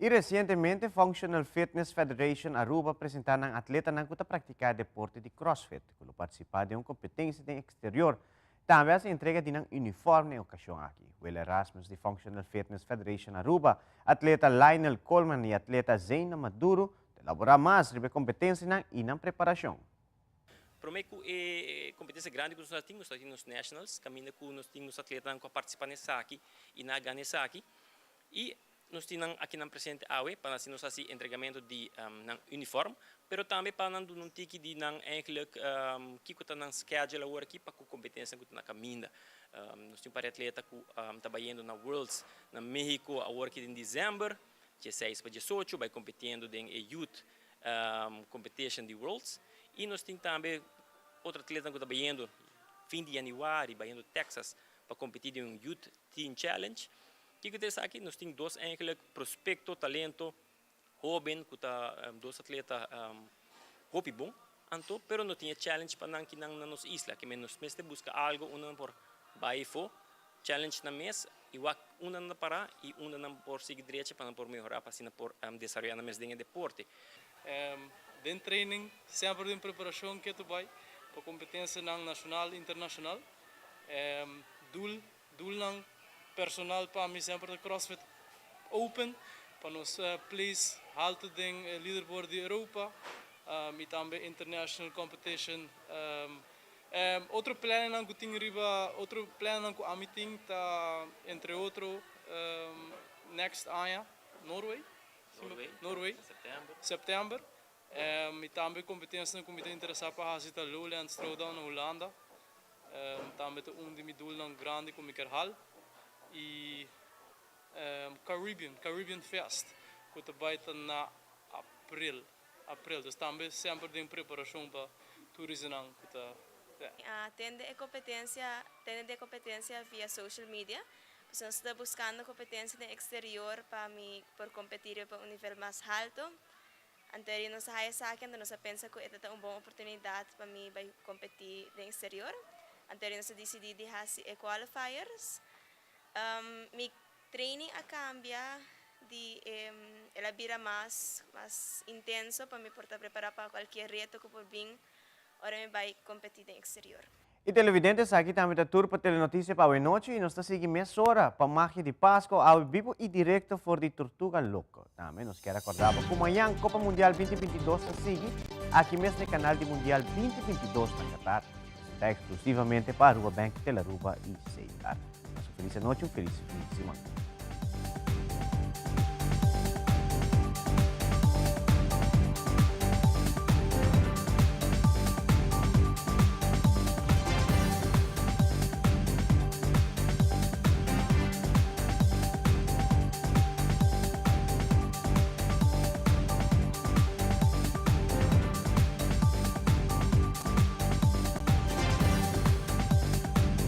E recentemente, Functional Fitness Federation Aruba apresentaram um atleta que está praticando deporte de CrossFit, que participar de uma competência no exterior. Também se entrega de um uniforme na ocasião aqui. Will Erasmus de Functional Fitness Federation Aruba, atleta Lionel Coleman e atleta Zaina Maduro, elaborar mais sobre a competência e na preparação. Para mim, é competência grande que nós temos nos Nationals, caminho que nós temos atletas que participam nessa aqui e na ganhar aqui. E nós temos aqui na presente AWE para nós fazer entregamento de uniforme, mas também para nós não ter que de eigenlijk que está na schedule agora aqui para a competência que está na caminho. Nós temos para atleta que está indo na Worlds na México agora aqui em dezembro, 16 para 18, vai competindo em Youth Competition de Worlds. E nós temos também outro atleta que está indo fim de januário, indo Texas, para competir em Youth Teen Challenge. O que acontece aqui? Nós temos dois prospecto, talento, jovem, que está dois atletas hopi bom, anto, pero não tinha challenge para não na nossa isla, que nós mesmo busca algo, por baifo, challenge na mês, e uma na para e uma na por seguir direito para por melhorar, para por desenvolver na mês de deporte. Den training, sempre em preparação que tu vai para competência nacional e internacional. Doel ng personal para mim sempre de CrossFit Open, para nos place halte den leaderboard de Europa, e também international competition. Outro plano que tenho riba, outro plano que a mim tem tá entre outro next ano, Norway, setembro. E também competência que me tem interessado para fazer a Lowlands Throwdown na Holanda. Também de meu doel grande que me quer hal. E Caribbean Fest, que vai na April. Dus também sempre em preparação para turismo. Tende de competência via social media. Nós estamos buscando competência no exterior para competir para um nível mais alto. Anterior nós nós pensa que esta é uma boa oportunidade para mim competir no exterior. Anterior nós decidimos de fazer qualifiers. Mi training cambia de ela vira mais intenso para me portar preparar para qualquer reto que por vir. Ora me vai competir no exterior. E televidentes, aqui também está tour para telenotícia para a noite e nós estamos seguindo meia hora para a magia de Páscoa ao vivo e direto for de Tortuga Loco. Também nos quer recordar que amanhã Copa Mundial 2022 se segue aqui mesmo no canal de Mundial 2022 na Qatar. Está exclusivamente para a Rua Bank, Telaruba e Seitar. Feliz noite e feliz fim de semana.